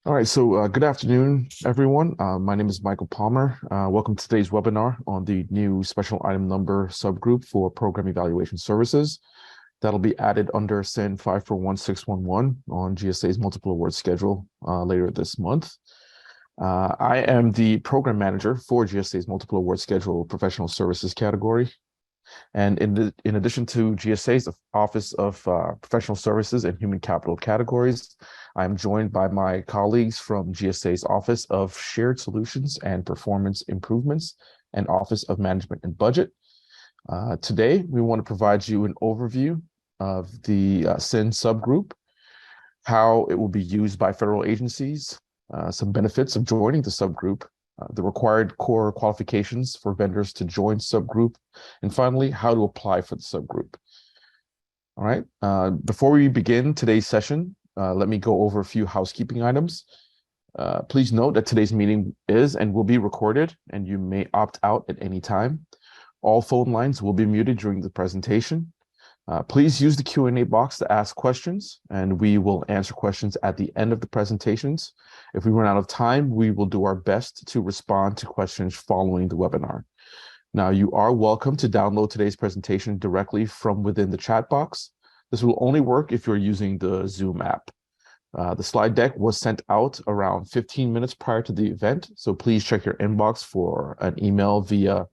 All right, so good afternoon, everyone. My name is Michael Palmer. Welcome to today's webinar on the new special item number subgroup for program evaluation services that'll be added under SIN 541611 on GSA's multiple award schedule later this month. I am the program manager for GSA's multiple award schedule professional services category. And in addition to GSA's Office of Professional Services and Human Capital categories, I'm joined by my colleagues from GSA's Office of Shared Solutions and Performance Improvements and Office of Management and Budget. Today, we want to provide you an overview of the SIN subgroup, how it will be used by federal agencies, some benefits of joining the subgroup, the required core qualifications for vendors to join subgroup, and finally, how to apply for the subgroup. All right, before we begin today's session, let me go over a few housekeeping items. Please note that today's meeting is and will be recorded, and you may opt out at any time. All phone lines will be muted during the presentation. Please use the Q&A box to ask questions, and we will answer questions at the end of the presentations. If we run out of time, we will do our best to respond to questions following the webinar. Now, you are welcome to download today's presentation directly from within the chat box. This will only work if you're using the Zoom app. The slide deck was sent out around 15 minutes prior to the event, so please check your inbox for an email via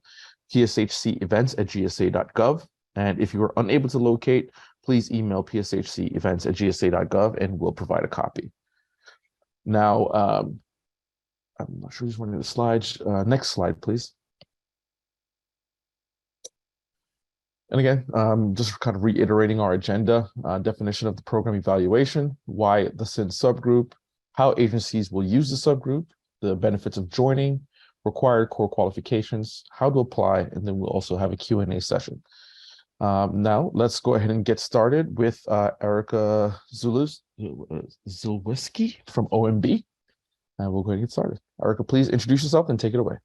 pshcevents@gsa.gov. And if you are unable to locate, please email pshcevents@gsa.gov and we'll provide a copy. Now, I'm not sure who's running the slides. Next slide, please. And again, just kind of reiterating our agenda, definition of the program evaluation, why the SIN subgroup, how agencies will use the subgroup, the benefits of joining, required core qualifications, how to apply, and then we'll also have a Q&A session. Now, let's go ahead and get started with Erica Zulwiski from OMB, and we'll go ahead and get started. Erica, please introduce yourself and take it away.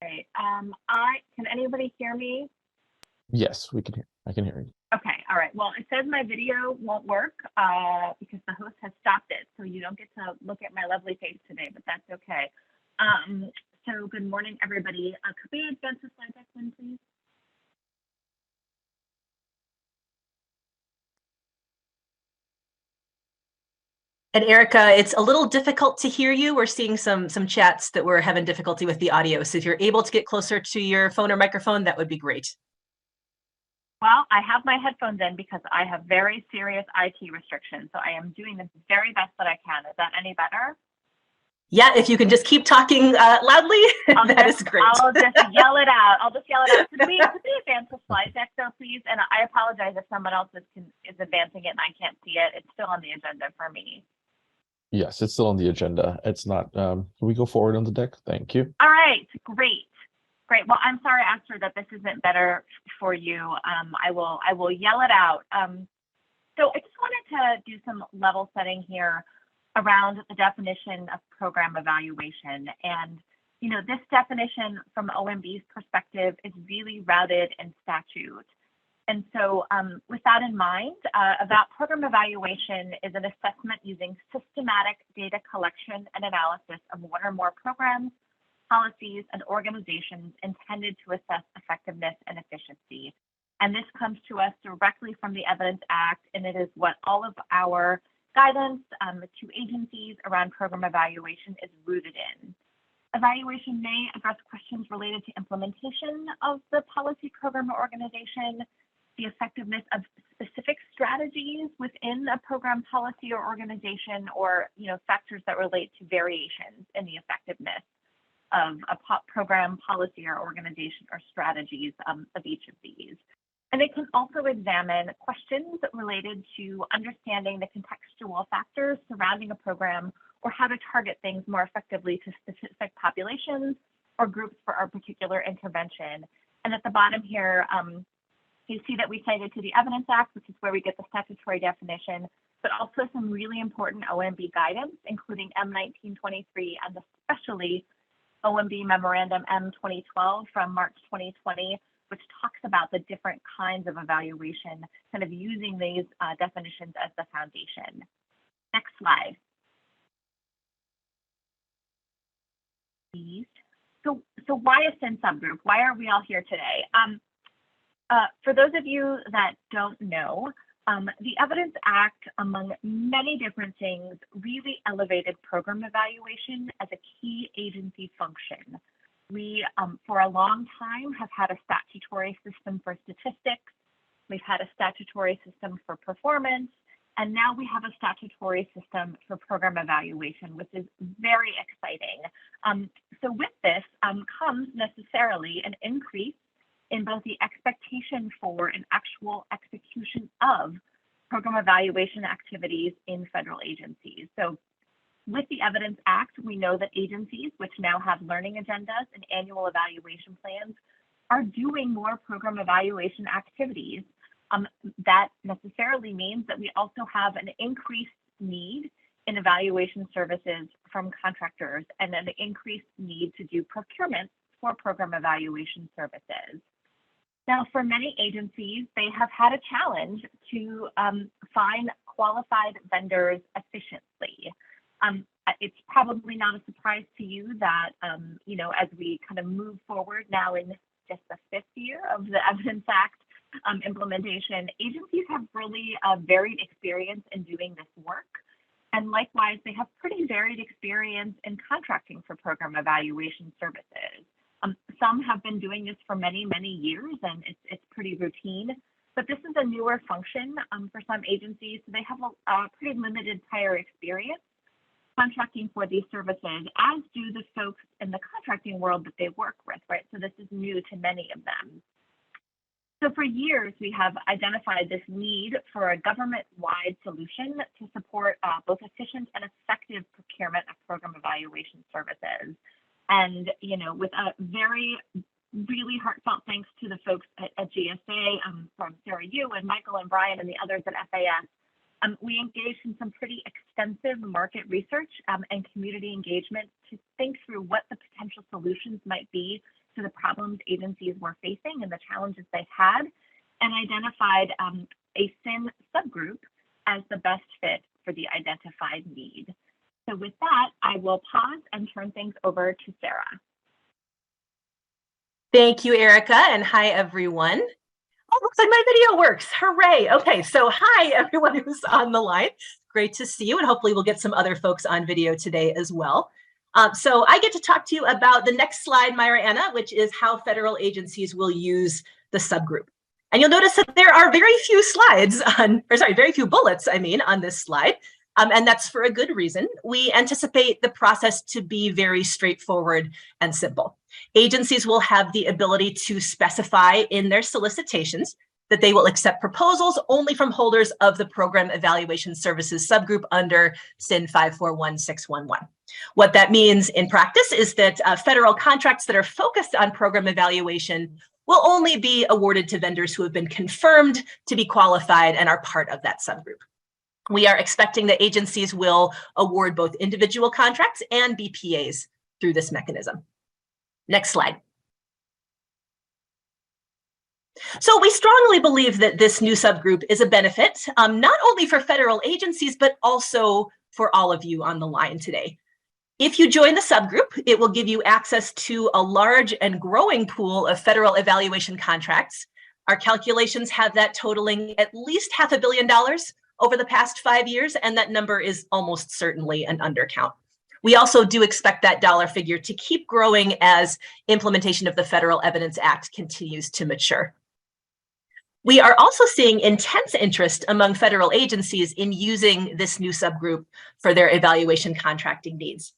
Great. Can anybody hear me? Yes, we can hear. I can hear you. Okay. All right. Well, it says my video won't work because the host has stopped it, so you don't get to look at my lovely face today, but that's okay. So good morning, everybody. Could we advance the slide deck one, please? And Erica, it's a little difficult to hear you. We're seeing some chats that we're having difficulty with the audio. So if you're able to get closer to your phone or microphone, that would be great. Well, I have my headphones in because I have very serious IT restrictions. So I am doing the very best that I can. Is that any better? Yeah, if you can just keep talking loudly, that is great. I'll just yell it out. Could we advance the slide deck though, please? And I apologize if someone else is advancing it and I can't see it. It's still on the agenda for me. Yes, it's still on the agenda. It's not. Can we go forward on the deck? Thank you. All right, great. Well, I'm sorry, Esther, that this isn't better for you. I will yell it out. So I just wanted to do some level setting here around the definition of program evaluation. And, you know, this definition from OMB's perspective is really rooted in statute. And so with that in mind, about program evaluation is an assessment using systematic data collection and analysis of one or more programs, policies, and organizations intended to assess effectiveness and efficiency. And this comes to us directly from the Evidence Act, and it is what all of our guidance to agencies around program evaluation is rooted in. Evaluation may address questions related to implementation of the policy, program, or organization, the effectiveness of specific strategies within a program, policy, or organization, or factors that relate to variations in the effectiveness of a program, policy, or organization, or strategies of each of these. And it can also examine questions related to understanding the contextual factors surrounding a program or how to target things more effectively to specific populations or groups for our particular intervention. And at the bottom here, you see that we cited to the Evidence Act, which is where we get the statutory definition, but also some really important OMB guidance, including M1923 and especially OMB Memorandum M2012 from March 2020, which talks about the different kinds of evaluation, kind of using these definitions as the foundation. Next slide. Please. So why a SIN subgroup? Why are we all here today? For those of you that don't know, the Evidence Act, among many different things, really elevated program evaluation as a key agency function. We, for a long time, have had a statutory system for statistics. We've had a statutory system for performance, and now we have a statutory system for program evaluation, which is very exciting. So with this comes necessarily an increase in both the expectation for and actual execution of program evaluation activities in federal agencies. So with the Evidence Act, we know that agencies, which now have learning agendas and annual evaluation plans, are doing more program evaluation activities. That necessarily means that we also have an increased need in evaluation services from contractors and an increased need to do procurement for program evaluation services. Now, for many agencies, they have had a challenge to find qualified vendors efficiently. It's probably not a surprise to you that, you know, as we kind of move forward now in just the 5th year of the Evidence Act implementation, agencies have really varied experience in doing this work. And likewise, they have pretty varied experience in contracting for program evaluation services. Some have been doing this for many, many years, and it's pretty routine. But this is a newer function for some agencies, so they have a pretty limited prior experience contracting for these services, as do the folks in the contracting world that they work with, right? So this is new to many of them. So for years, we have identified this need for a government-wide solution to support both efficient and effective procurement of program evaluation services. And, you know, with a really heartfelt thanks to the folks at GSA, from Sarah, you and Michael and Brian and the others at FAS, we engaged in some pretty extensive market research and community engagement to think through what the potential solutions might be to the problems agencies were facing and the challenges they had, and identified a SIN subgroup as the best fit for the identified need. So with that, I will pause and turn things over to Sarah. Thank you, Erica, and hi, everyone. Oh, looks like my video works. Hooray. Okay, so hi, everyone who's on the line. Great to see you, and hopefully we'll get some other folks on video today as well. So I get to talk to you about the next slide, Myra Anna, which is how federal agencies will use the subgroup. And you'll notice that there are very few slides on, or sorry, very few bullets, I mean, on this slide. And that's for a good reason. We anticipate the process to be very straightforward and simple. Agencies will have the ability to specify in their solicitations that they will accept proposals only from holders of the Program Evaluation Services subgroup under SIN 541611. What that means in practice is that federal contracts that are focused on program evaluation will only be awarded to vendors who have been confirmed to be qualified and are part of that subgroup. We are expecting that agencies will award both individual contracts and BPAs through this mechanism. Next slide. So we strongly believe that this new subgroup is a benefit, not only for federal agencies, but also for all of you on the line today. If you join the subgroup, it will give you access to a large and growing pool of federal evaluation contracts. Our calculations have that totaling at least $500 million over the past 5 years, and that number is almost certainly an undercount. We also do expect that dollar figure to keep growing as implementation of the Federal Evidence Act continues to mature. We are also seeing intense interest among federal agencies in using this new subgroup for their evaluation contracting needs.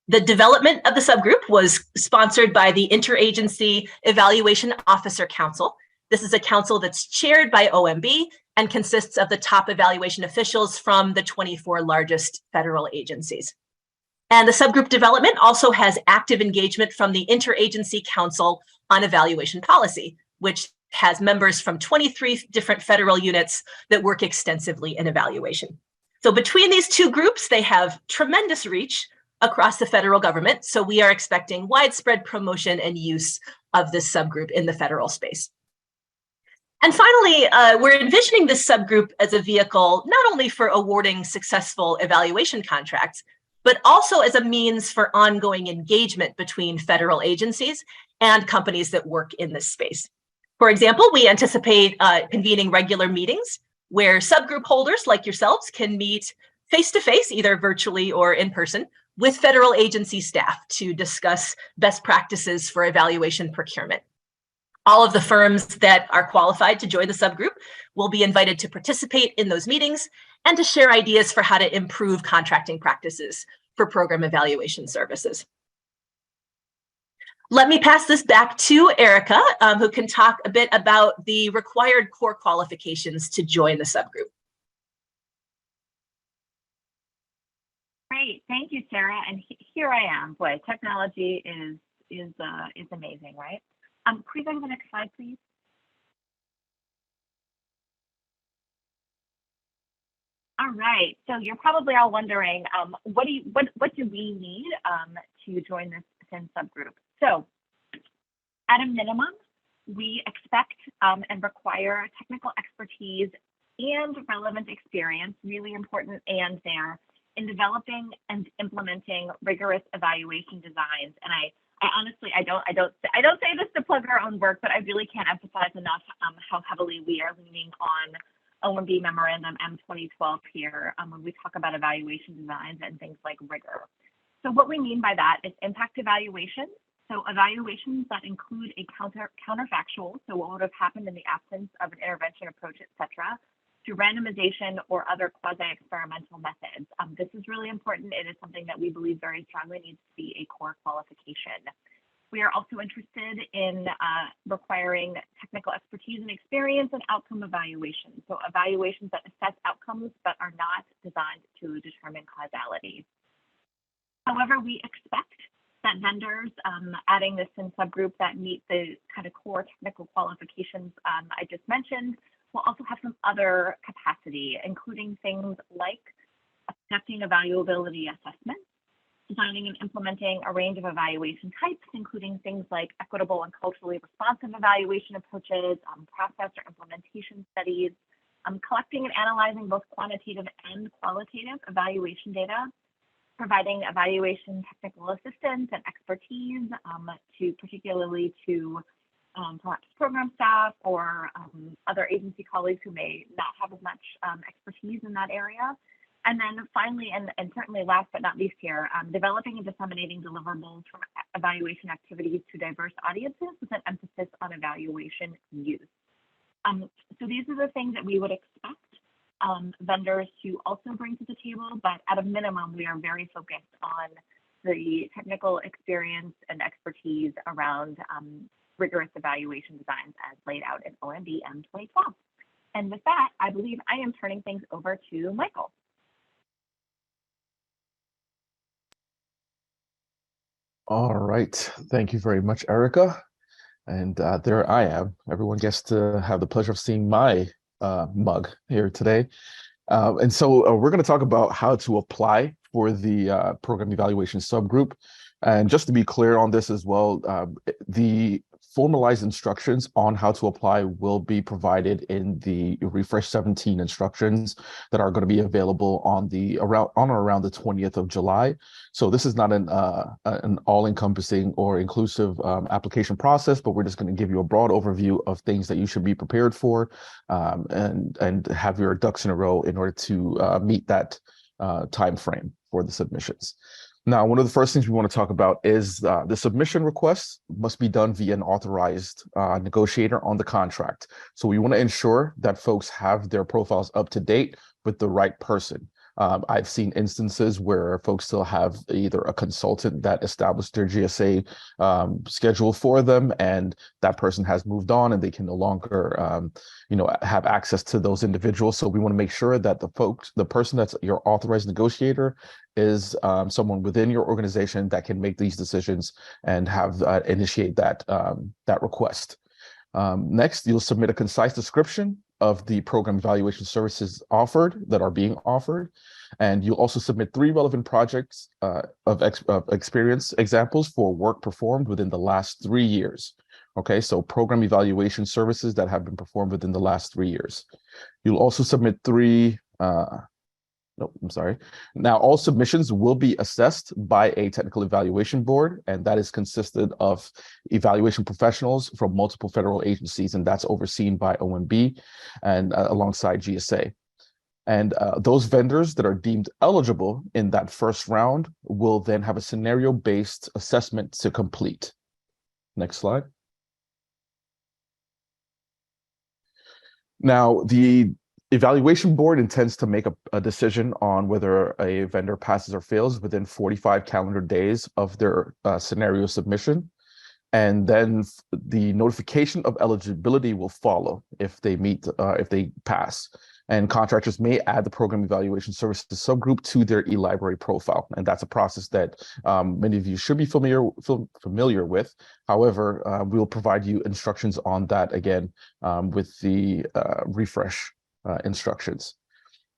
The development of the subgroup was sponsored by the Interagency Evaluation Officer Council. This is a council that's chaired by OMB and consists of the top evaluation officials from the 24 largest federal agencies. And the subgroup development also has active engagement from the Interagency Council on Evaluation Policy, which has members from 23 different federal units that work extensively in evaluation. So between these two groups, they have tremendous reach across the federal government. So we are expecting widespread promotion and use of this subgroup in the federal space. And finally, we're envisioning this subgroup as a vehicle not only for awarding successful evaluation contracts, but also as a means for ongoing engagement between federal agencies and companies that work in this space. For example, we anticipate convening regular meetings where subgroup holders like yourselves can meet face-to-face, either virtually or in person, with federal agency staff to discuss best practices for evaluation procurement. All of the firms that are qualified to join the subgroup will be invited to participate in those meetings and to share ideas for how to improve contracting practices for program evaluation services. Let me pass this back to Erica, who can talk a bit about the required core qualifications to join the subgroup. Great, thank you, Sarah. And here I am. Boy, technology is amazing, right? Please go to the next slide, please. All right, so you're probably all wondering, what do we need to join this SIN subgroup? So, at a minimum, we expect and require technical expertise and relevant experience, really important and there, in developing and implementing rigorous evaluation designs. And I honestly, I don't say this to plug our own work, but I really can't emphasize enough how heavily we are leaning on OMB Memorandum M2012 here when we talk about evaluation designs and things like rigor. So what we mean by that is impact evaluations. So evaluations that include a counterfactual, so what would have happened in the absence of an intervention approach, et cetera, to randomization or other quasi-experimental methods. This is really important. It is something that we believe very strongly needs to be a core qualification. We are also interested in requiring technical expertise and experience and outcome evaluations. So evaluations that assess outcomes but are not designed to determine causality. However, we expect that vendors adding this in subgroup that meet the kind of core technical qualifications I just mentioned will also have some other capacity, including things like conducting evaluability assessments, designing and implementing a range of evaluation types, including things like equitable and culturally responsive evaluation approaches, process or implementation studies, collecting and analyzing both quantitative and qualitative evaluation data, providing evaluation technical assistance and expertise particularly to perhaps program staff or other agency colleagues who may not have as much expertise in that area. And then finally, and certainly last but not least here, developing and disseminating deliverables from evaluation activities to diverse audiences with an emphasis on evaluation use. So these are the things that we would expect vendors to also bring to the table, but at a minimum, we are very focused on the technical experience and expertise around rigorous evaluation designs as laid out in OMB M2012. And with that, I believe I am turning things over to Michael. All right. Thank you very much, Erica. And there I am. Everyone gets to have the pleasure of seeing my mug here today. And so we're going to talk about how to apply for the program evaluation subgroup. And just to be clear on this as well, the formalized instructions on how to apply will be provided in the Refresh 17 instructions that are going to be available on or around the 20th of July. So this is not an all-encompassing or inclusive application process, but we're just going to give you a broad overview of things that you should be prepared for and have your ducks in a row in order to meet that time frame for the submissions. Now, one of the first things we want to talk about is the submission request must be done via an authorized negotiator on the contract. So we want to ensure that folks have their profiles up to date with the right person. I've seen instances where folks still have either a consultant that established their GSA schedule for them, and that person has moved on and they can no longer have access to those individuals. So we want to make sure that the person that's your authorized negotiator is someone within your organization that can make these decisions and have initiate that request. Next, you'll submit a concise description of the program evaluation services that are being offered. And you'll also submit 3 relevant projects of experience examples for work performed within the last 3 years. Okay, so program evaluation services that have been performed within the last 3 years. You'll also submit no, I'm sorry. Now, all submissions will be assessed by a technical evaluation board, and that is consisted of evaluation professionals from multiple federal agencies, and that's overseen by OMB and alongside GSA. And those vendors that are deemed eligible in that first round will then have a scenario-based assessment to complete. Next slide. Now, the evaluation board intends to make a decision on whether a vendor passes or fails within 45 calendar days of their scenario submission. And then the notification of eligibility will follow if they pass. And contractors may add the program evaluation services subgroup to their eLibrary profile. And that's a process that many of you should be familiar with. However, we will provide you instructions on that again with the refresh instructions.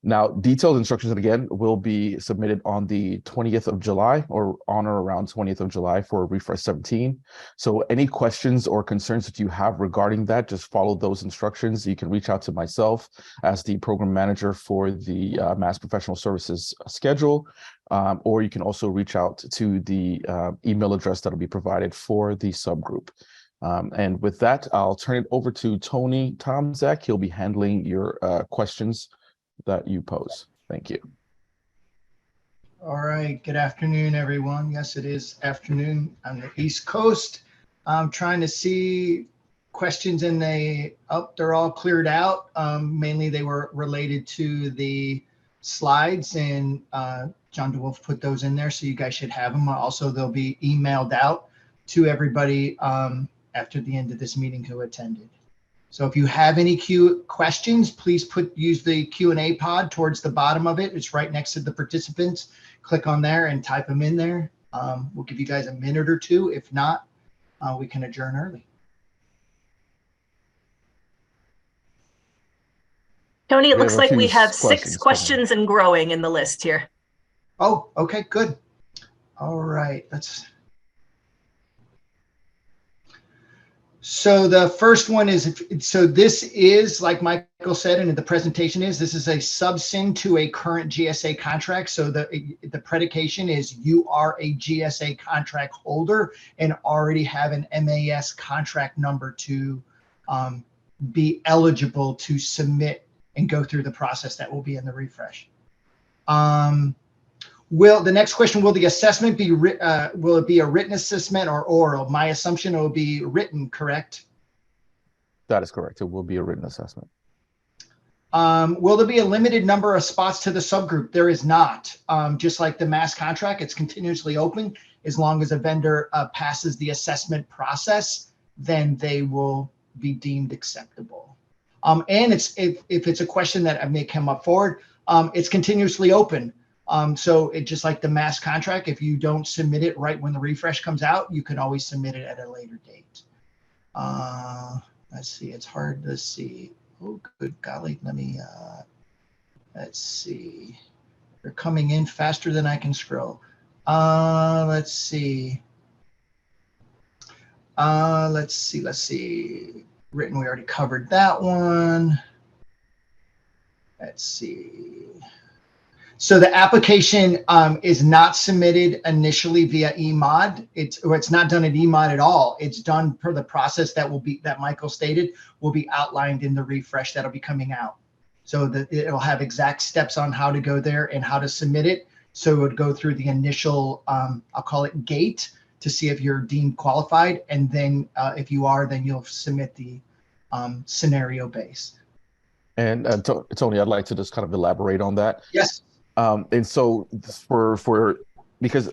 Now, detailed instructions again will be submitted on the 20th of July or on or around 20th of July for refresh 17. So any questions or concerns that you have regarding that, just follow those instructions. You can reach out to myself as the program manager for the Mass Professional Services schedule, or you can also reach out to the email address that will be provided for the subgroup. And with that, I'll turn it over to Tony Tomzak. He'll be handling your questions that you pose. Thank you. All right. Good afternoon, everyone. Yes, it is afternoon on the East Coast. I'm trying to see questions and they're all cleared out. Mainly they were related to the slides, and John DeWolf put those in there, so you guys should have them. Also, they'll be emailed out to everybody after the end of this meeting who attended. So if you have any questions, please use the Q&A pod towards the bottom of it. It's right next to the participants. Click on there and type them in there. We'll give you guys a minute or two. If not, we can adjourn early. Tony, it looks like we have questions 6 questions and growing in the list here. Oh, okay, good. All right, So the first one is, so this is, like Michael said, and the presentation is, this is a subsyn to a current GSA contract. So the predication is you are a GSA contract holder and already have an MAS contract number to be eligible to submit and go through the process that will be in the refresh. The next question, will the assessment be, will it be a written assessment or oral? My assumption it will be written, correct? That is correct. It will be a written assessment. Will there be a limited number of spots to the subgroup? There is not. Just like the mass contract, it's continuously open. As long as a vendor passes the assessment process, then they will be deemed acceptable. And if it's a question that may come up forward, it's continuously open. So it just like the mass contract, if you don't submit it right when the refresh comes out, you can always submit it at a later date. Let's see, it's hard to see. Oh, good golly, let's see. They're coming in faster than I can scroll. Let's see. Let's see. Written, we already covered that one. Let's see. So the application is not submitted initially via eMod. It's not done at eMod at all. It's done per the process that Michael stated will be outlined in the refresh that'll be coming out. So that it'll have exact steps on how to go there and how to submit it. So it would go through the initial, I'll call it gate, to see if you're deemed qualified, and then if you are, then you'll submit the scenario based. And Tony, I'd like to just kind of elaborate on that. Yes. And so because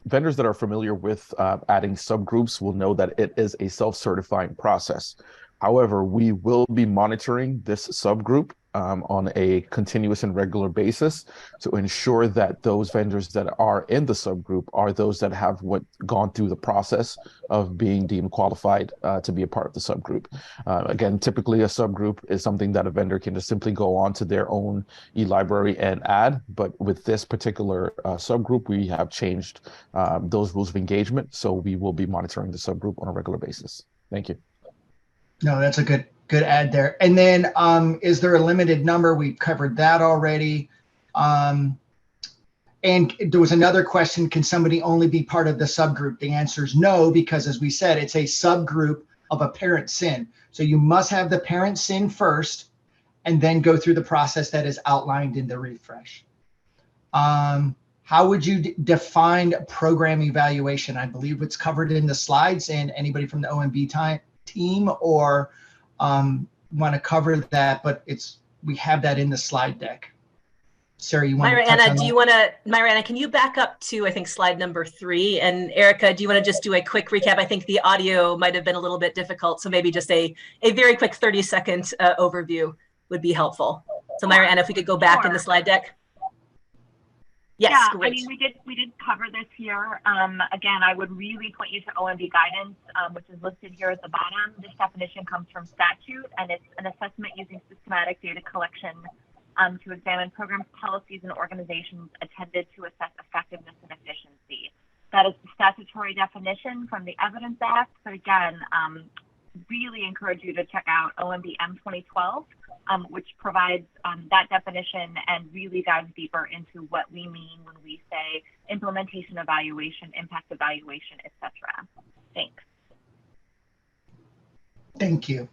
vendors that are familiar with adding subgroups will know that it is a self-certifying process. However, we will be monitoring this subgroup on a continuous and regular basis to ensure that those vendors that are in the subgroup are those that have gone through the process of being deemed qualified to be a part of the subgroup. Again, typically a subgroup is something that a vendor can just simply go on to their own eLibrary and add. But with this particular subgroup, we have changed those rules of engagement. So we will be monitoring the subgroup on a regular basis. Thank you. No, that's a good add there. And then is there a limited number? We've covered that already. And there was another question, can somebody only be part of the subgroup? The answer is no, because as we said, it's a subgroup of a parent SIN. So you must have the parent SIN first and then go through the process that is outlined in the refresh. How would you define program evaluation? I believe it's covered in the slides, and anybody from the OMB team or want to cover that, but we have that in the slide deck. Sarah, you want to touch on that? Mariana, can you back up to, I think, slide number 3? And Erica, do you want to just do a quick recap? I think the audio might have been a little bit difficult, so maybe just a very quick 30-second overview would be helpful. So Mariana, if we could go back in the slide deck. Yes, yeah, great. I mean, we did cover this here. Again, I would really point you to OMB guidance, which is listed here at the bottom. This definition comes from statute, and it's an assessment using systematic data collection to examine programs, policies, and organizations intended to assess effectiveness and efficiency. That is the statutory definition from the Evidence Act. But again, really encourage you to check out OMB M2012, which provides that definition and really dives deeper into what we mean when we say implementation evaluation, impact evaluation, etc. Thanks. Thank you.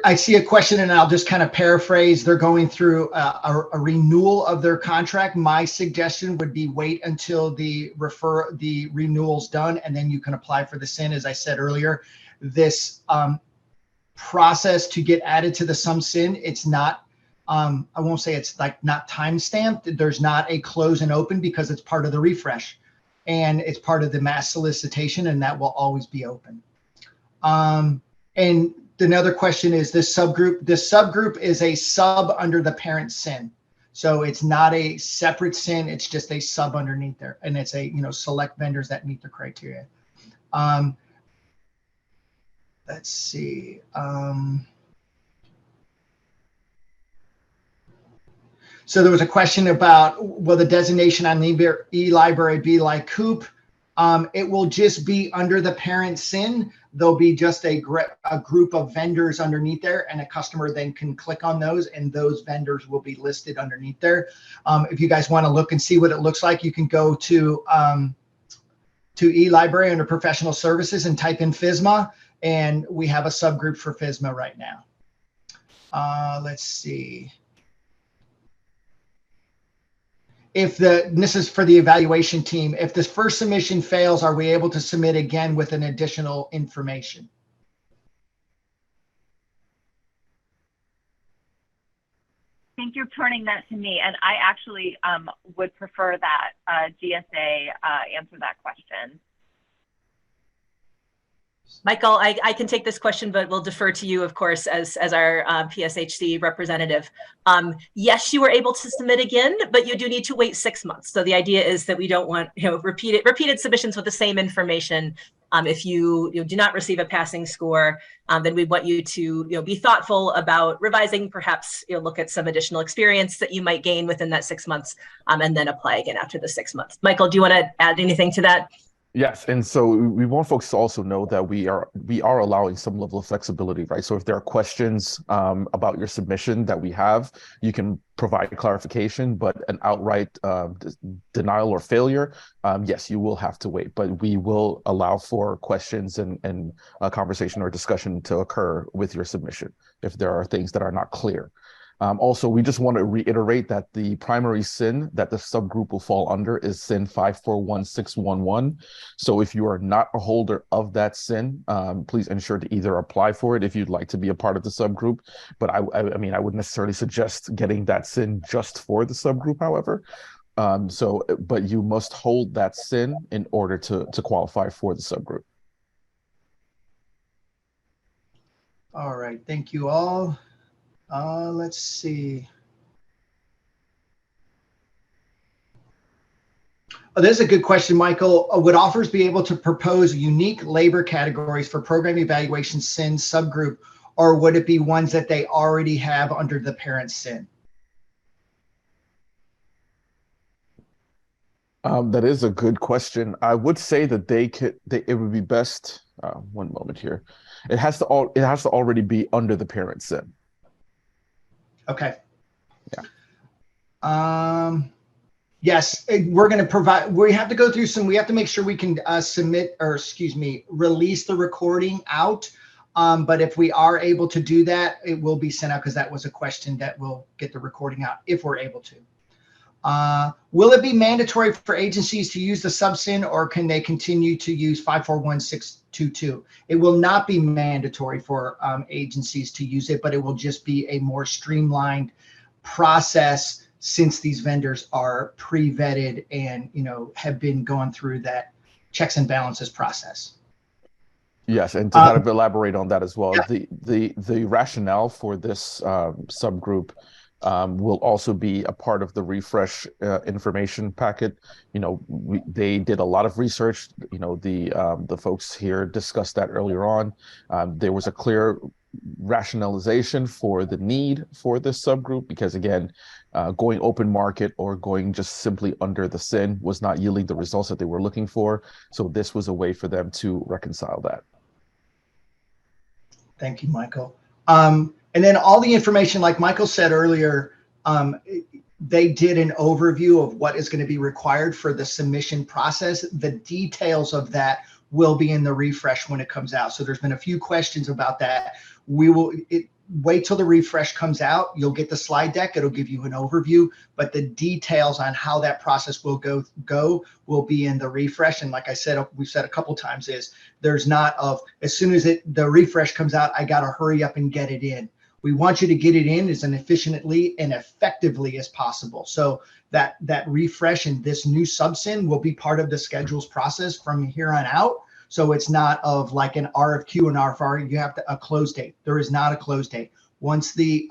I see a question and I'll just kind of paraphrase. They're going through a renewal of their contract. My suggestion would be wait until the renewal's done, and then you can apply for the SIN. As I said earlier, this process to get added to the SIN, it's not, I won't say it's like not time stamped. There's not a close and open because it's part of the refresh and it's part of the mass solicitation, and that will always be open. And another question is this subgroup is a sub under the parent SIN. So it's not a separate SIN, it's just a sub underneath there. And it's a, select vendors that meet the criteria. Let's see. So there was a question about, will the designation on eLibrary be like COOP? It will just be under the parent SIN. There'll be just a group of vendors underneath there, and a customer then can click on those, and those vendors will be listed underneath there. If you guys want to look and see what it looks like, you can go to eLibrary under professional services and type in FSMA, and we have a subgroup for FSMA right now. Let's see. This is for the evaluation team. If this first submission fails, are we able to submit again with an additional information? I think you're turning that to me, and I actually would prefer that GSA answer that question. Michael, I can take this question, but we'll defer to you, of course, as our PSHC representative. Yes, you were able to submit again, but you do need to wait 6 months. So the idea is that we don't want repeated submissions with the same information. If you do not receive a passing score, then we want you to be thoughtful about revising, perhaps look at some additional experience that you might gain within that 6 months, and then apply again after the 6 months. Michael, do you want to add anything to that? Yes, and so we want folks to also know that we are allowing some level of flexibility, right? So if there are questions about your submission that we have, you can provide clarification, but an outright denial or failure, yes, you will have to wait. But we will allow for questions and a conversation or discussion to occur with your submission if there are things that are not clear. Also, we just want to reiterate that the primary SIN that the subgroup will fall under is SIN 541611. So if you are not a holder of that SIN, please ensure to either apply for it if you'd like to be a part of the subgroup. But I mean, I wouldn't necessarily suggest getting that SIN just for the subgroup, however. But you must hold that SIN in order to qualify for the subgroup. All right, thank you all. Let's see. Oh, this is a good question, Michael. Would offers be able to propose unique labor categories for program evaluation SIN subgroup, or would it be ones that they already have under the parent SIN? That is a good question. I would say that it would be best, one moment here. It has to already be under the parent SIN. Okay. Yeah. Yes, we're going to provide, we have to go through we have to make sure we can submit, or excuse me, release the recording out. But if we are able to do that, it will be sent out, because that was a question that we'll get the recording out if we're able to. Will it be mandatory for agencies to use the subsin, or can they continue to use 541622? It will not be mandatory for agencies to use it, but it will just be a more streamlined process, since these vendors are pre-vetted and, you know, have been going through that checks and balances process. Yes, and to kind of elaborate on that as well, Yeah. the rationale for this subgroup will also be a part of the refresh information packet. You know, they did a lot of research. You know, the folks here discussed that earlier on. There was a clear rationalization for the need for this subgroup, because again, going open market or going just simply under the SIN was not yielding the results that they were looking for. So this was a way for them to reconcile that. Thank you, Michael. And then all the information, like Michael said earlier, they did an overview of what is going to be required for the submission process. The details of that will be in the refresh when it comes out. So there's been a few questions about that. We will wait till the refresh comes out. You'll get the slide deck. It'll give you an overview, but the details on how that process will go will be in the refresh. And like I said, we've said a couple times, is there's not as soon as the refresh comes out, I got to hurry up and get it in. We want you to get it in as efficiently and effectively as possible. So that refresh and this new subsin will be part of the schedules process from here on out. So it's not of like an RFQ and RFR, you have a close date. There is not a close date. Once the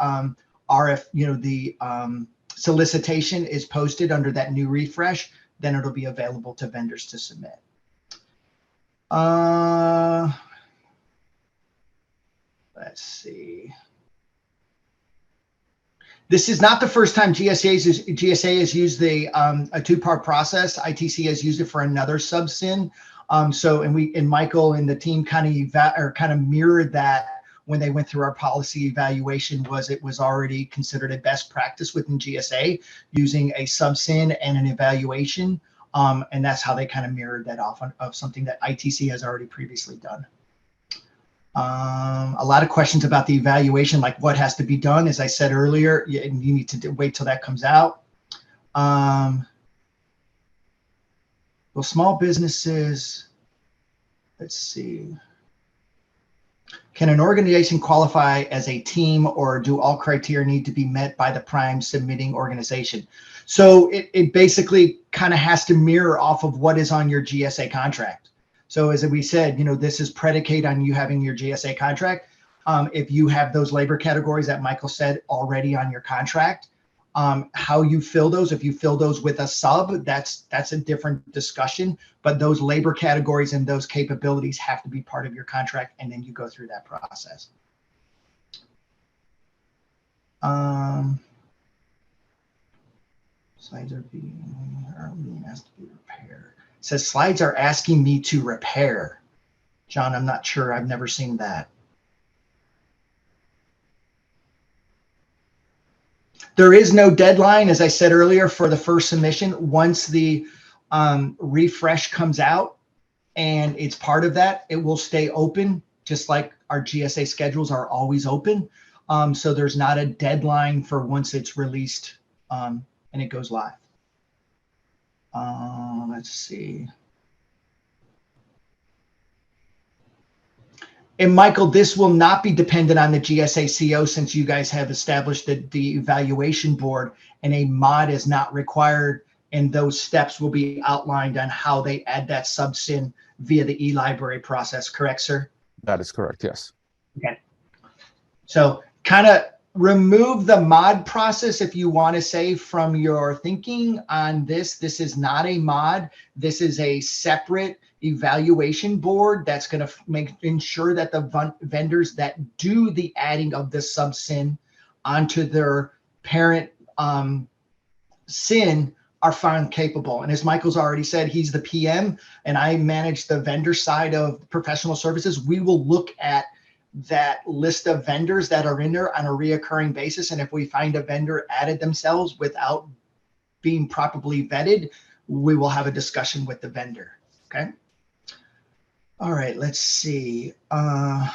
solicitation is posted under that new refresh, then it'll be available to vendors to submit. Let's see. This is not the first time GSA has used a two-part process. ITC has used it for another subsin. And Michael and the team kind of mirrored that when they went through our policy evaluation. It was already considered a best practice within GSA using a subsin and an evaluation, and that's how they kind of mirrored that off of something that ITC has already previously done. A lot of questions about the evaluation, like what has to be done. As I said earlier, you need to wait till that comes out. Well, small businesses, let's see. Can an organization qualify as a team, or do all criteria need to be met by the prime submitting organization? So it basically kind of has to mirror off of what is on your GSA contract. So as we said, this is predicated on you having your GSA contract. If you have those labor categories that Michael said already on your contract, how you fill those, if you fill those with a sub, that's a different discussion. But those labor categories and those capabilities have to be part of your contract, and then you go through that process. Slides are being asked to be repaired. It says slides are asking me to repair. John, I'm not sure. I've never seen that. There is no deadline, as I said earlier, for the first submission. Once the refresh comes out and it's part of that, it will stay open, just like our GSA schedules are always open. So there's not a deadline for once it's released and it goes live. Let's see. And Michael, this will not be dependent on the GSA CO, since you guys have established the evaluation board, and a mod is not required, and those steps will be outlined on how they add that subsin via the e-library process. Correct, sir? That is correct, yes. Okay. So kind of remove the mod process, if you want to say, from your thinking on this. This is not a mod. This is a separate evaluation board that's going to ensure that the vendors that do the adding of the subsin onto their parent SIN are found capable. And as Michael's already said, he's the PM and I manage the vendor side of professional services. We will look at that list of vendors that are in there on a reoccurring basis. And if we find a vendor added themselves without being properly vetted, we will have a discussion with the vendor. Okay. All right, let's see. Already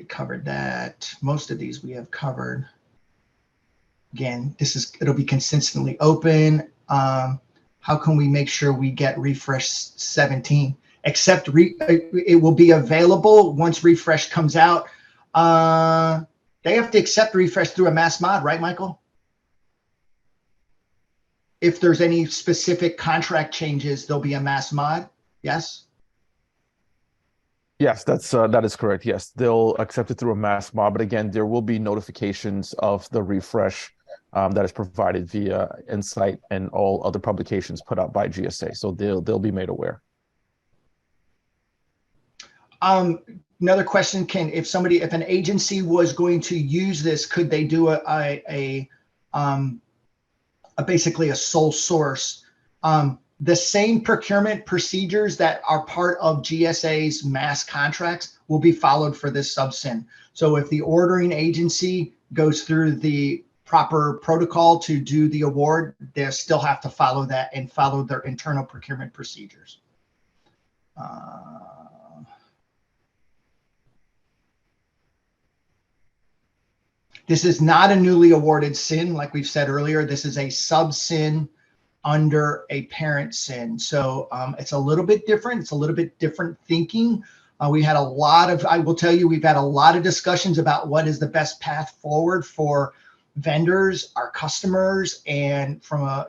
covered that. Most of these we have covered. Again, it'll be consistently open. How can we make sure we get refresh 17? Except it will be available once refresh comes out. They have to accept refresh through a mass mod, right, Michael? If there's any specific contract changes, there'll be a mass mod. Yes. Yes, that is correct. Yes, they'll accept it through a mass mod, but again, there will be notifications of the refresh that is provided via Insight and all other publications put out by GSA. So they'll be made aware. Another question, if an agency was going to use this, could they do basically a sole source? The same procurement procedures that are part of GSA's mass contracts will be followed for this sub-SIN. So if the ordering agency goes through the proper protocol to do the award, they still have to follow that and follow their internal procurement procedures. This is not a newly awarded SIN, like we've said earlier. This is a sub-SIN under a parent SIN. So it's a little bit different. It's a little bit different thinking. I will tell you, we've had a lot of discussions about what is the best path forward for vendors, our customers, and from a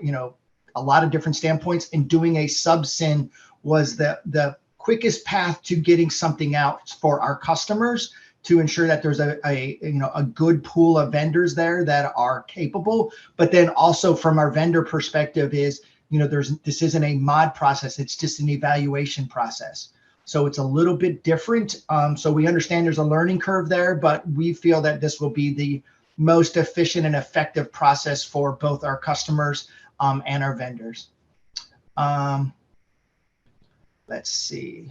lot of different standpoints. And doing a sub-SIN was the quickest path to getting something out for our customers, to ensure that there's a good pool of vendors there that are capable. But then also from our vendor perspective is, this isn't a mod process, it's just an evaluation process. So it's a little bit different. So we understand there's a learning curve there, but we feel that this will be the most efficient and effective process for both our customers and our vendors. Let's see.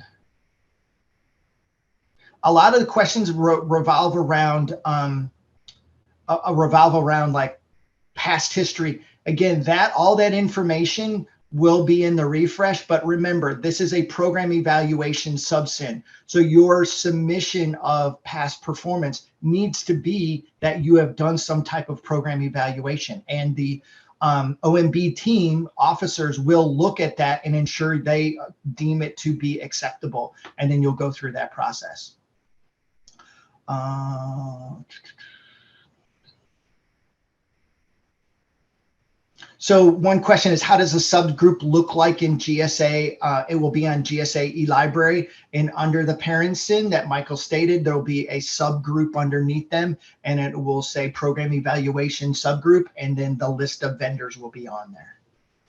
A lot of the questions revolve around like past history. Again, all that information will be in the refresh, but remember, this is a program evaluation sub-SIN. So your submission of past performance needs to be that you have done some type of program evaluation, and the OMB team officers will look at that and ensure they deem it to be acceptable, and then you'll go through that process. So one question is, how does a subgroup look like in GSA? It will be on GSA eLibrary, and under the parent SIN that Michael stated, there will be a subgroup underneath them, and it will say program evaluation subgroup, and then the list of vendors will be on there.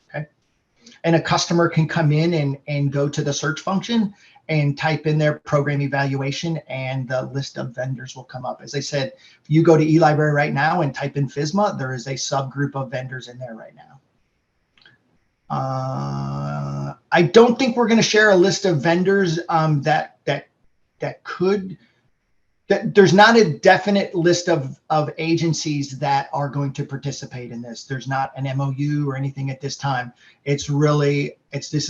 Okay. And a customer can come in and go to the search function and type in their program evaluation, and the list of vendors will come up. As I said, if you go to eLibrary right now and type in FSMA, there is a subgroup of vendors in there right now. I don't think we're going to share a list of vendors there's not a definite list of agencies that are going to participate in this. There's not an MOU or anything at this time. This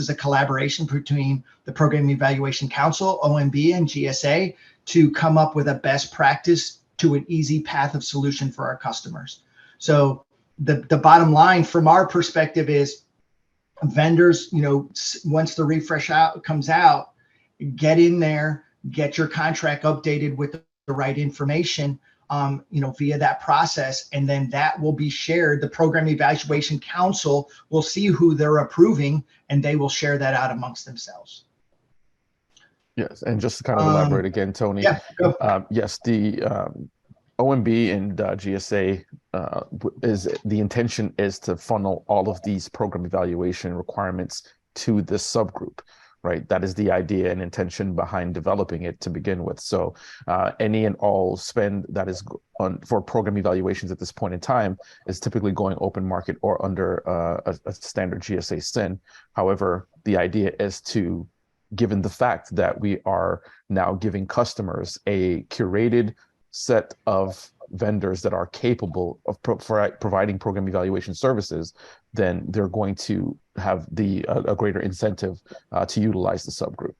is a collaboration between the Program Evaluation Council, OMB, and GSA to come up with a best practice to an easy path of solution for our customers. So the bottom line from our perspective is, vendors, once the refresh comes out, get in there, get your contract updated with the right information, via that process, and then that will be shared. The Program Evaluation Council will see who they're approving, and they will share that out amongst themselves. Yes, and just to kind of elaborate again, Tony. Yeah, go. Yes, the OMB and GSA the intention is to funnel all of these program evaluation requirements to this subgroup. right? That is the idea and intention behind developing it to begin with. So any and all spend that is for program evaluations at this point in time is typically going open market or under a standard GSA SIN. However, the idea is to, given the fact that we are now giving customers a curated set of vendors that are capable of providing program evaluation services, then they're going to have a greater incentive to utilize the subgroup.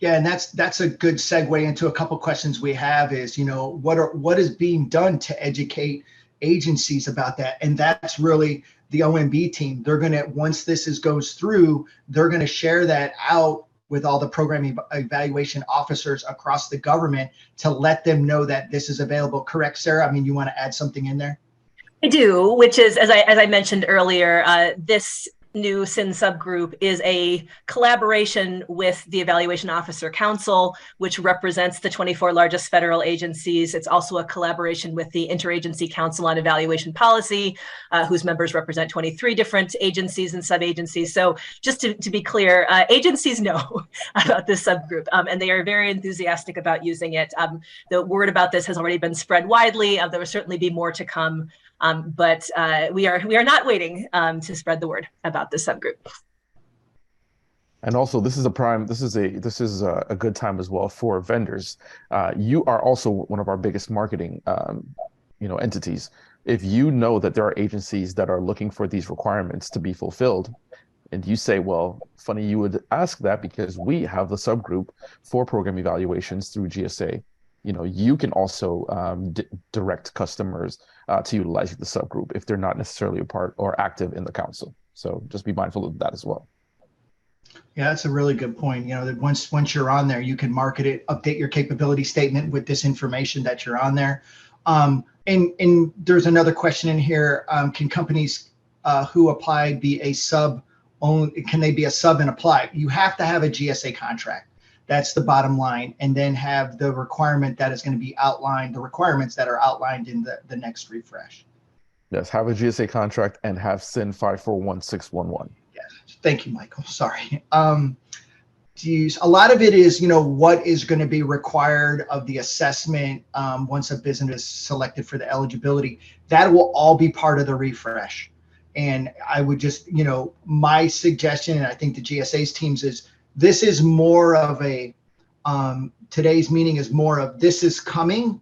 Yeah, and that's a good segue into a couple questions we have is, what is being done to educate agencies about that? And that's really the OMB team. They're going to, once this goes through, they're going to share that out with all the program evaluation officers across the government to let them know that this is available. Correct, Sarah? I mean, you want to add something in there? I do, which is, as I mentioned earlier, this new SIN subgroup is a collaboration with the Evaluation Officer Council, which represents the 24 largest federal agencies. It's also a collaboration with the Interagency Council on Evaluation Policy, whose members represent 23 different agencies and sub-agencies. So just to be clear, agencies know about this subgroup, and they are very enthusiastic about using it. The word about this has already been spread widely. There will certainly be more to come. But we are not waiting to spread the word about this subgroup. And also, this is a good time as well for vendors. You are also one of our biggest marketing entities. If you know that there are agencies that are looking for these requirements to be fulfilled, and you say, well, funny you would ask that because we have the subgroup for program evaluations through GSA. You can also direct customers to utilize the subgroup if they're not necessarily a part or active in the council. So just be mindful of that as well. Yeah, that's a really good point. That once you're on there, you can market it, update your capability statement with this information that you're on there. And there's another question in here. Can companies who apply be a sub only? Can they be a sub and apply? You have to have a GSA contract. That's the bottom line. And then have the requirement that is going to be outlined, the requirements that are outlined in the next refresh. Yes, have a GSA contract and have SIN 541611. Yes, thank you, Michael. Sorry. A lot of it is, what is going to be required of the assessment once a business is selected for the eligibility. That will all be part of the refresh. And I would just, my suggestion, and I think the GSA's teams is, this is more of a, today's meeting is more of this is coming,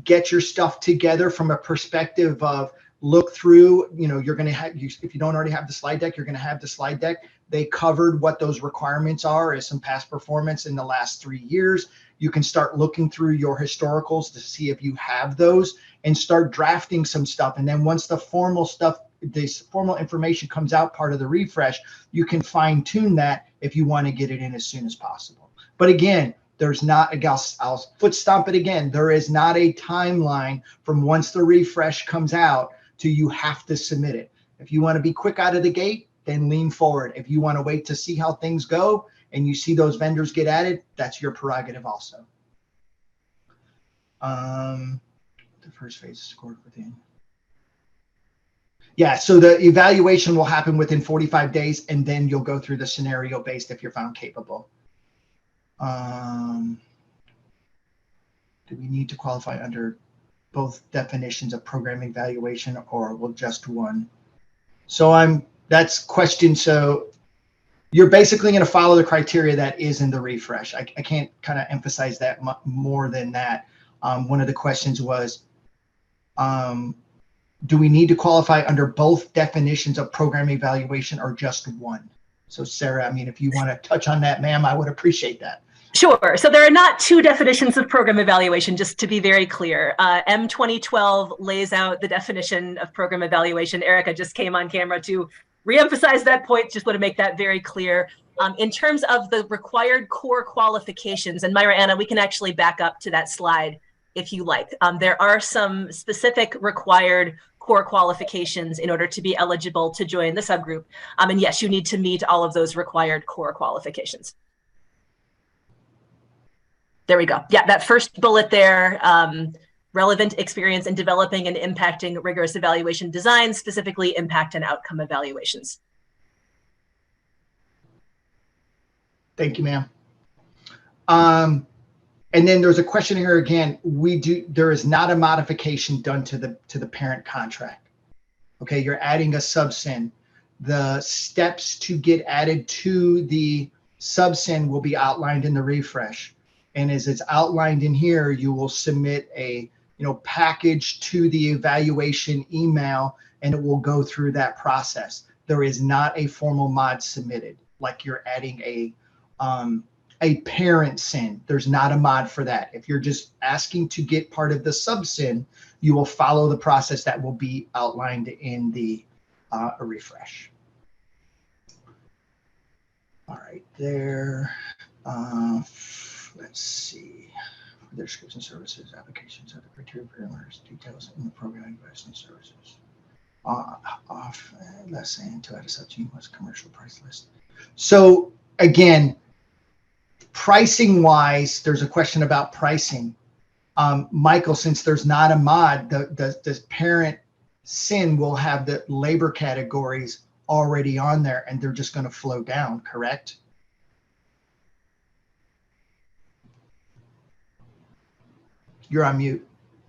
get your stuff together from a perspective of look through, you're going to have, if you don't already have the slide deck, you're going to have the slide deck. They covered what those requirements are as some past performance in the last 3 years. You can start looking through your historicals to see if you have those and start drafting some stuff. And then once the formal stuff, this formal information comes out part of the refresh, you can fine tune that if you want to get it in as soon as possible. But again, there's not, I'll foot stomp it again. There is not a timeline from once the refresh comes out to you have to submit it. If you want to be quick out of the gate, then lean forward. If you want to wait to see how things go and you see those vendors get added, that's your prerogative also. The first phase is scored within. Yeah, so the evaluation will happen within 45 days, and then you'll go through the scenario based if you're found capable. Do we need to qualify under both definitions of program evaluation or will just one? So that's question. So you're basically going to follow the criteria that is in the refresh. I can't kind of emphasize that more than that. One of the questions was, do we need to qualify under both definitions of program evaluation or just one? So Sarah, I mean, if you want to touch on that, ma'am, I would appreciate that. Sure. So there are not two definitions of program evaluation, just to be very clear. M2012 lays out the definition of program evaluation. Erica just came on camera to reemphasize that point. Just want to make that very clear. In terms of the required core qualifications, and Myra Anna, we can actually back up to that slide if you like. There are some specific required core qualifications in order to be eligible to join the subgroup. And yes, you need to meet all of those required core qualifications. There we go. Yeah, that first bullet there, relevant experience in developing and impacting rigorous evaluation design, specifically impact and outcome evaluations. Thank you, ma'am. And then there's a question here again. There is not a modification done to the parent contract. Okay, you're adding a subsin. The steps to get added to the subsin will be outlined in the refresh. And as it's outlined in here, you will submit a package to the evaluation email, and it will go through that process. There is not a formal mod submitted, like you're adding a parent sin. There's not a mod for that. If you're just asking to get part of the subsin, you will follow the process that will be outlined in the refresh. All right, there. Let's see. Their scripts and services, applications, other criteria, parameters, details in the program investment services. Off less than to add a subteam was commercial price list. So again, pricing wise, there's a question about pricing. Michael, since there's not a mod, the parent sin will have the labor categories already on there, and they're just going to flow down, correct? You're on mute.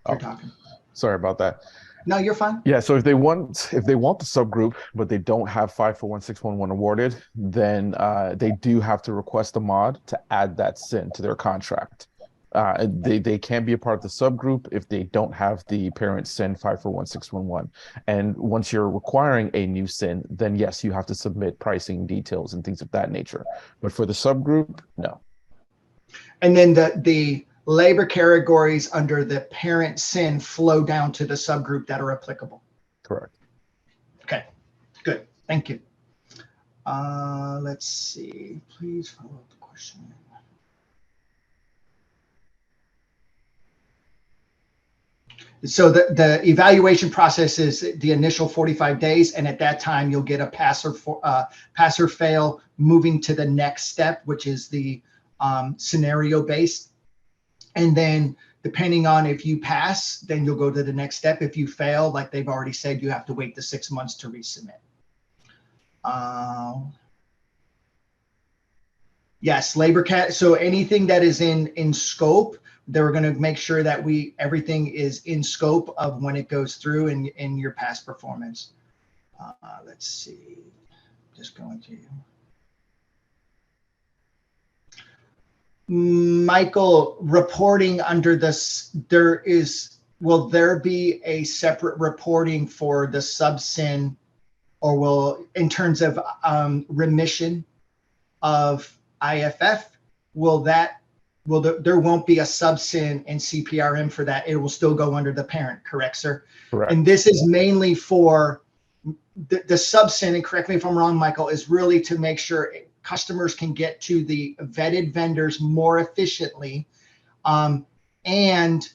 You're talking. Sorry about that. No, you're fine. Yeah, so if they want the subgroup, but they don't have 541611 awarded, then they do have to request a mod to add that sin to their contract. They can be a part of the subgroup if they don't have the parent sin 541611. And once you're requiring a new sin, then yes, you have to submit pricing details and things of that nature. But for the subgroup, no. And then the labor categories under the parent sin flow down to the subgroup that are applicable. Correct. Okay, good. Thank you. Let's see. Please follow up the question. So the evaluation process is the initial 45 days, and at that time you'll get a pass or fail, moving to the next step, which is the scenario based. And then depending on if you pass, then you'll go to the next step. If you fail, like they've already said, you have to wait the 6 months to resubmit. Yes, labor cat. So anything that is in scope, they're going to make sure that everything is in scope of when it goes through in your past performance. Let's see, just going to Michael, reporting under this, will there be a separate reporting for the subsin, or in terms of remission of IFF, there won't be a subsin and CPRM for that. It will still go under the parent, correct, sir? Correct. And this is mainly for the subsin, and correct me if I'm wrong, Michael, is really to make sure customers can get to the vetted vendors more efficiently, and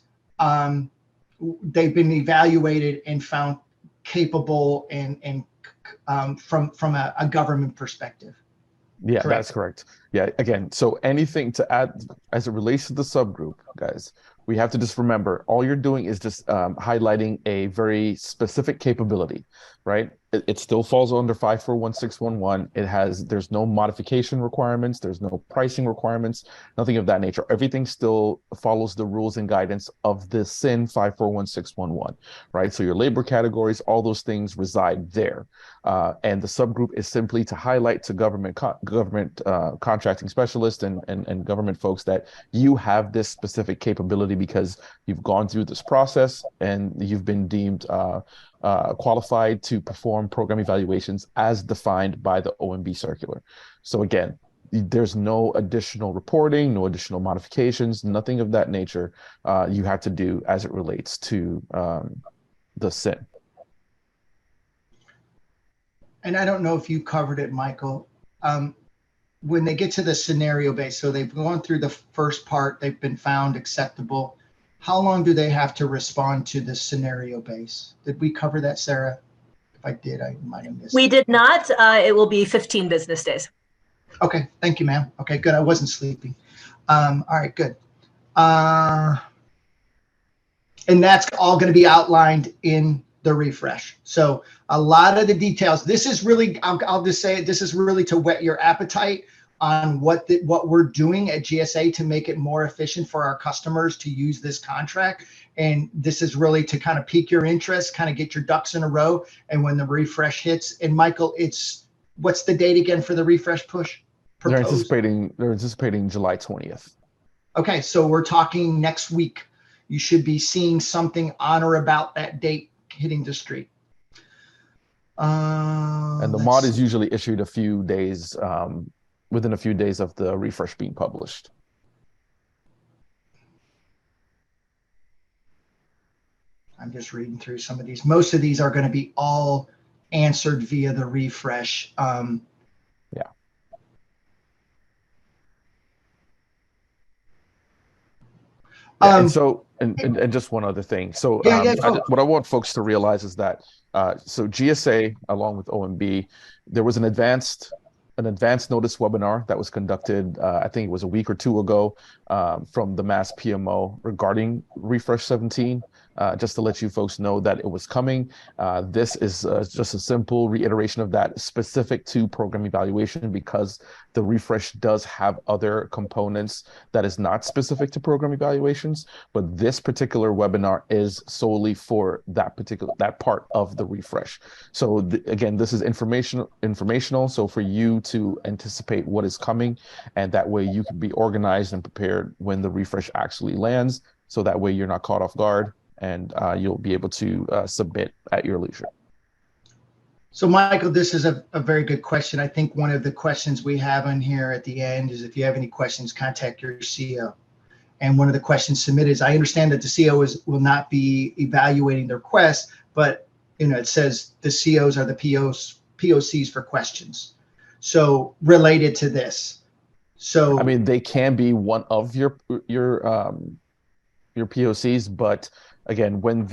they've been evaluated and found capable and from a government perspective. Yeah, Correct. That's correct. Yeah, again, so anything to add as it relates to the subgroup, guys, we have to just remember all you're doing is just highlighting a very specific capability, right? It still falls under 541611. There's no modification requirements, there's no pricing requirements, nothing of that nature. Everything still follows the rules and guidance of the SIN 541611, right? So your labor categories, all those things reside there. And the subgroup is simply to highlight to government contracting specialists and government folks that you have this specific capability because you've gone through this process and you've been deemed qualified to perform program evaluations as defined by the OMB circular. So again, there's no additional reporting, no additional modifications, nothing of that nature you have to do as it relates to the SIN. And I don't know if you covered it, Michael. When they get to the scenario base, so they've gone through the first part, they've been found acceptable. How long do they have to respond to the scenario base? Did we cover that, Sarah? If I did, I might have missed it. We did not. It will be 15 business days. Okay, thank you, ma'am. Okay, good. I wasn't sleeping. All right, good. And that's all going to be outlined in the refresh. So a lot of the details, this is really, I'll just say it, this is really to whet your appetite. on what we're doing at GSA to make it more efficient for our customers to use this contract. And this is really to kind of pique your interest, kind of get your ducks in a row. And when the refresh hits, and Michael, what's the date again for the refresh push? They're Proposed? anticipating July 20th. Okay, so we're talking next week. You should be seeing something on or about that date hitting the street. And the mod is usually issued a few days, within a few days of the refresh being published. I'm just reading through some of these. Most of these are going to be all answered via the refresh. Yeah. And so, and just one other thing. So what I want folks to realize is that, so GSA, along with OMB, there was an advanced notice webinar that was conducted, I think it was a week or two ago, from the Mass PMO regarding Refresh 17. Just to let you folks know that it was coming. This is just a simple reiteration of that, specific to program evaluation, because the refresh does have other components that is not specific to program evaluations, but this particular webinar is solely for that part of the refresh. So again, this is informational. So for you to anticipate what is coming, and that way you can be organized and prepared when the refresh actually lands. So that way you're not caught off guard, and you'll be able to submit at your leisure. So Michael, this is a very good question. I think one of the questions we have on here at the end is, if you have any questions, contact your CO. And one of the questions submitted is, I understand that the CO will not be evaluating the request, but it says the COs are the POCs for questions. So related to this. So I mean, they can be one of your POCs, but again, when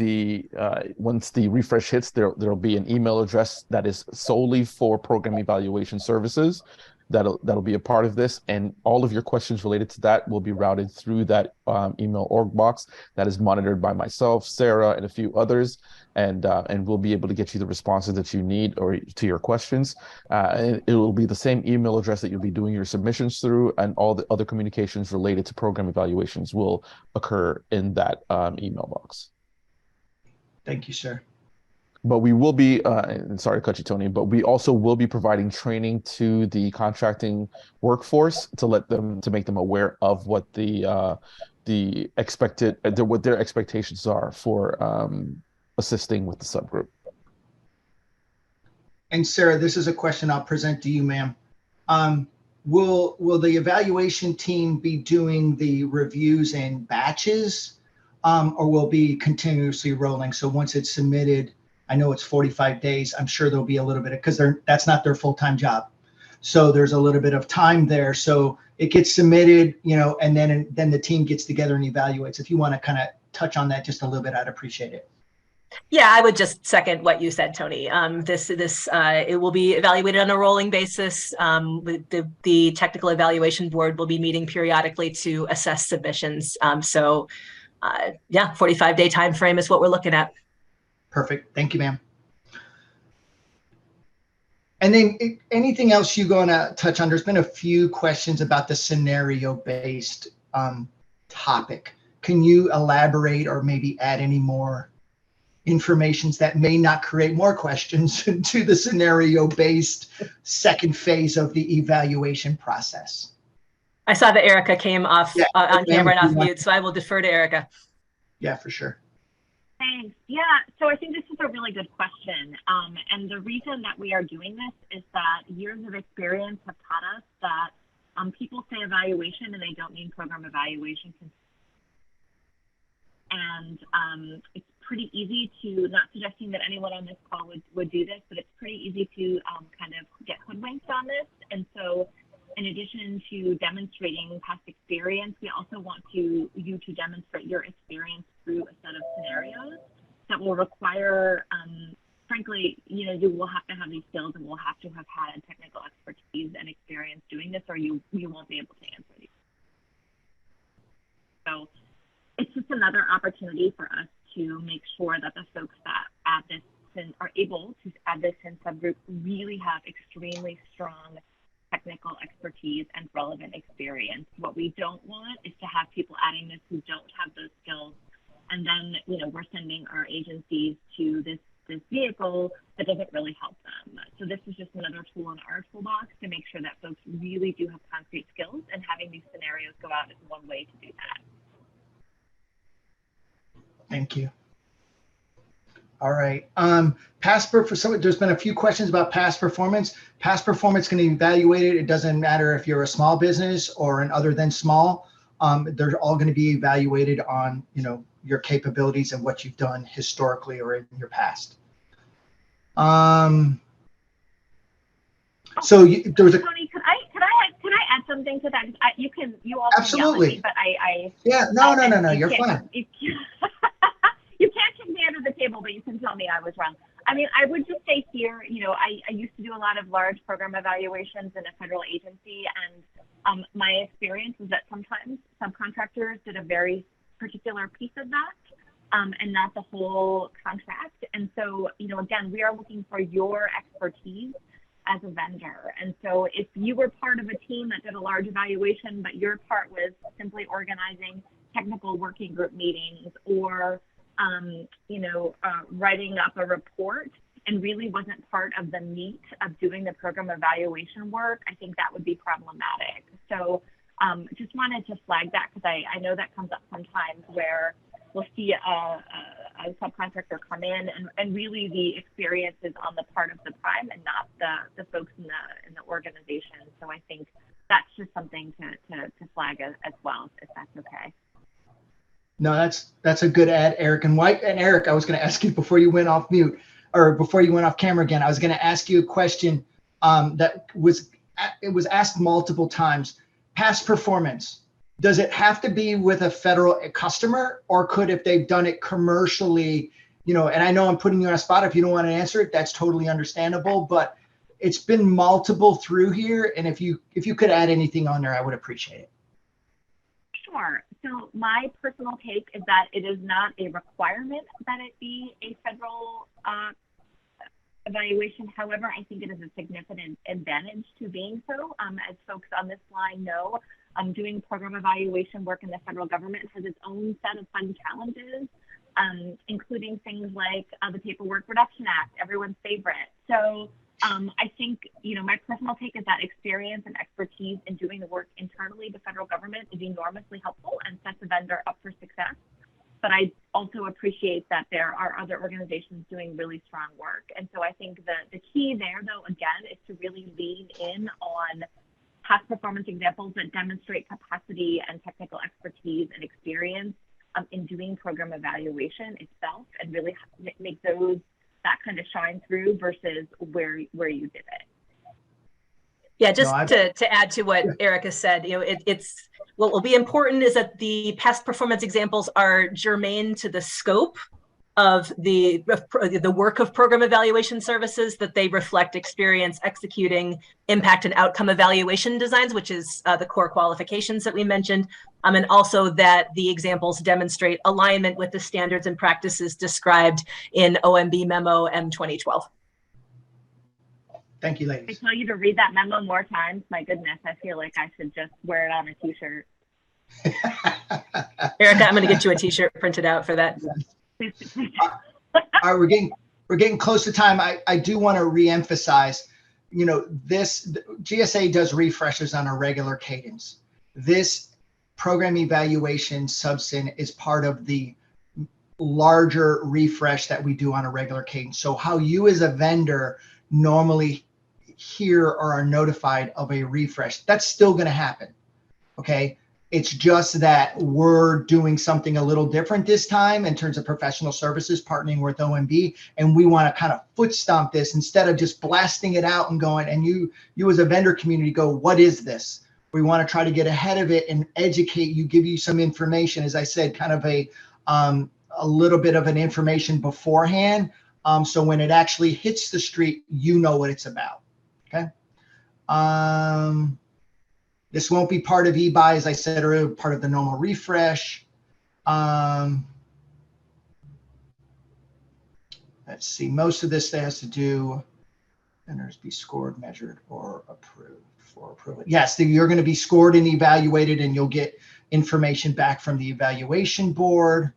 once the refresh hits, there'll be an email address that is solely for program evaluation services that'll be a part of this, and all of your questions related to that will be routed through that email org box that is monitored by myself, Sarah, and a few others, and we'll be able to get you the responses that you need or to your questions. And it will be the same email address that you'll be doing your submissions through, and all the other communications related to program evaluations will occur in that email box. Thank you, sir. But we will be, and sorry to cut you, Tony, but we also will be providing training to the contracting workforce to make them aware of what what their expectations are for assisting with the subgroup. And Sarah, this is a question I'll present to you, ma'am. Will the evaluation team be doing the reviews in batches, or will be continuously rolling? So once it's submitted, I know it's 45 days. I'm sure there'll be a little bit because that's not their full-time job. So there's a little bit of time there. So it gets submitted, and then the team gets together and evaluates. If you want to kind of touch on that just a little bit, I'd appreciate it. Yeah, I would just second what you said, Tony. It will be evaluated on a rolling basis. The technical evaluation board will be meeting periodically to assess submissions. Yeah, 45-day time frame is what we're looking at. Perfect. Thank you, ma'am. And then anything else you're going to touch on? There's been a few questions about the scenario-based topic. Can you elaborate or maybe add any more information that may not create more questions to the scenario-based second phase of the evaluation process? I saw that Erica came off on camera and off mute, to. so I will defer to Erica. Yeah, for sure. Thanks. Yeah, so I think this is a really good question. And the reason that we are doing this is that years of experience have taught us that people say evaluation and they don't mean program evaluation. And it's pretty easy to, not suggesting that anyone on this call would do this, but it's pretty easy to kind of get hoodwinked on this. And so in addition to demonstrating past experience, we also want you to demonstrate your experience through a set of scenarios that will require, frankly, you will have to have these skills and will have to have had technical expertise and experience doing this, or you won't be able to answer these. So it's just another opportunity for us to make sure that the folks that add this and are able to add this in subgroup really have extremely strong technical expertise and relevant experience. What we don't want is to have people adding this who don't have those skills, and then we're sending our agencies to this vehicle that doesn't really help them. So this is just another tool in our toolbox to make sure that folks really do have concrete skills, and having these scenarios go out is one way to do that. Thank you. All right. There's been a few questions about past performance. Past performance can be evaluated. It doesn't matter if you're a small business or an other than small. They're all going to be evaluated on, your capabilities and what you've done historically or in your past. So there was a. Tony, could I add something to that? You all Absolutely. Can yell at me, but Yeah. No. You're fine. You can't kick me under the table, but you can tell me I was wrong. I mean, I would just say here, I used to do a lot of large program evaluations in a federal agency, and my experience was that sometimes subcontractors did a very particular piece of that, and not the whole contract. And so, again, we are looking for your expertise as a vendor. And so if you were part of a team that did a large evaluation, but your part was simply organizing technical working group meetings or writing up a report and really wasn't part of the meat of doing the program evaluation work, I think that would be problematic. So just wanted to flag that, because I know that comes up sometimes where we'll see a subcontractor come in and really the experience is on the part of the prime and not the folks in the organization. So I think that's just something to flag as well, if that's okay. No, that's a good add, Eric. And Eric, I was going to ask you before you went off mute, or before you went off camera again, I was going to ask you a question that was asked multiple times. Past performance, does it have to be with a federal customer, or could, if they've done it commercially, and I know I'm putting you on a spot. If you don't want to answer it, that's totally understandable, but it's been multiple through here. And if you could add anything on there, I would appreciate it. Sure. So my personal take is that it is not a requirement that it be a federal evaluation. However, I think it is a significant advantage to being so. As folks on this line know, doing program evaluation work in the federal government has its own set of fun challenges, including things like the Paperwork Reduction Act, everyone's favorite. So I think, my personal take is that experience and expertise in doing the work internally, the federal government, is enormously helpful and sets the vendor up for success. But I also appreciate that there are other organizations doing really strong work. And so I think the key there, though, again, is to really lean in on past performance examples that demonstrate capacity and technical expertise and experience in doing program evaluation itself, and really make that kind of shine through versus where you did it. Yeah, just to add to what Erica said, it's what will be important is that the past performance examples are germane to the scope of the work of program evaluation services, that they reflect experience executing impact and outcome evaluation designs, which is the core qualifications that we mentioned, and also that the examples demonstrate alignment with the standards and practices described in OMB Memo M2012. Thank you, ladies. I tell you to read that memo more times. My goodness, I feel like I should just wear it on a t-shirt. Erica, I'm going to get you a t-shirt printed out for that. All right, we're getting close to time. I do want to reemphasize, this GSA does refreshes on a regular cadence. This program evaluation subsin is part of the larger refresh that we do on a regular cadence. So how you as a vendor normally hear or are notified of a refresh, that's still going to happen. Okay. It's just that we're doing something a little different this time in terms of professional services, partnering with OMB, and we want to kind of foot stomp this instead of just blasting it out and going, and you as a vendor community go, what is this? We want to try to get ahead of it and educate you, give you some information, as I said, kind of a little bit of an information beforehand. So when it actually hits the street, you know what it's about. Okay. This won't be part of eBuy, as I said earlier, part of the normal refresh. Let's see, most of this has to do, vendors be scored, measured, or approved. for approval. Yes, you're going to be scored and evaluated, and you'll get information back from the evaluation board.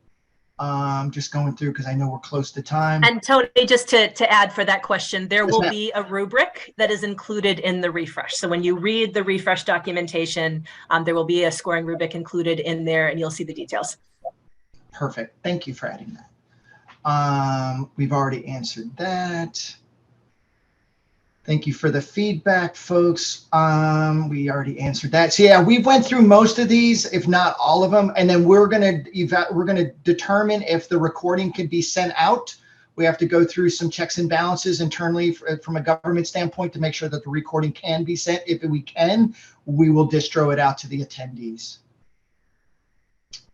Just going through because I know we're close to time. And Tony, just to add for that question, there Yes, will ma'am. be a rubric that is included in the refresh. So when you read the refresh documentation, there will be a scoring rubric included in there, and you'll see the details. Perfect. Thank you for adding that. We've already answered that. Thank you for the feedback, folks. We already answered that. So yeah, we went through most of these, if not all of them, and then we're gonna determine if the recording can be sent out. We have to go through some checks and balances internally from a government standpoint to make sure that the recording can be sent. If we can, we will distro it out to the attendees.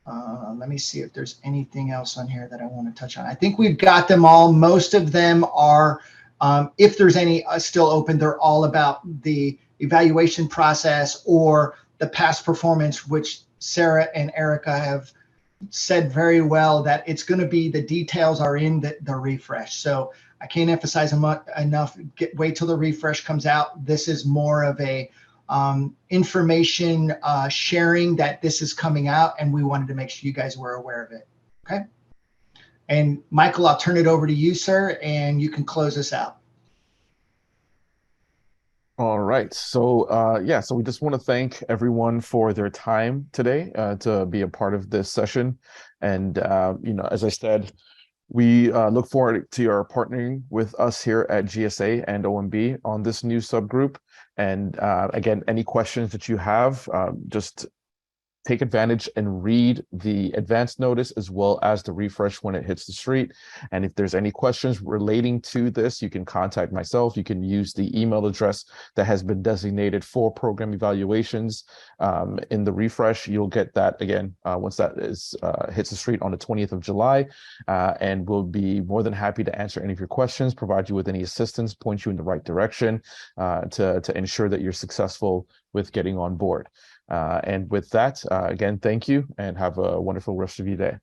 Let me see if there's anything else on here that I want to touch on. I think we've got them all. Most of them are. If there's any still open, they're all about the evaluation process or the past performance, which Sarah and Erica have said very well that it's going to be, the details are in the refresh. So I can't emphasize enough, wait till the refresh comes out. This is more of a information sharing that this is coming out, and we wanted to make sure you guys were aware of it. Okay. And Michael, I'll turn it over to you, sir, and you can close us out. All right. So yeah, so we just want to thank everyone for their time today to be a part of this session. And as I said, we look forward to your partnering with us here at GSA and OMB on this new subgroup. And again, any questions that you have, just take advantage and read the advance notice as well as the refresh when it hits the street. And if there's any questions relating to this, you can contact myself. You can use the email address that has been designated for program evaluations in the refresh. You'll get that again once that is hits the street on the 20th of July. And we'll be more than happy to answer any of your questions, provide you with any assistance, point you in the right direction to ensure that you're successful with getting on board. And with that, again, thank you and have a wonderful rest of your day.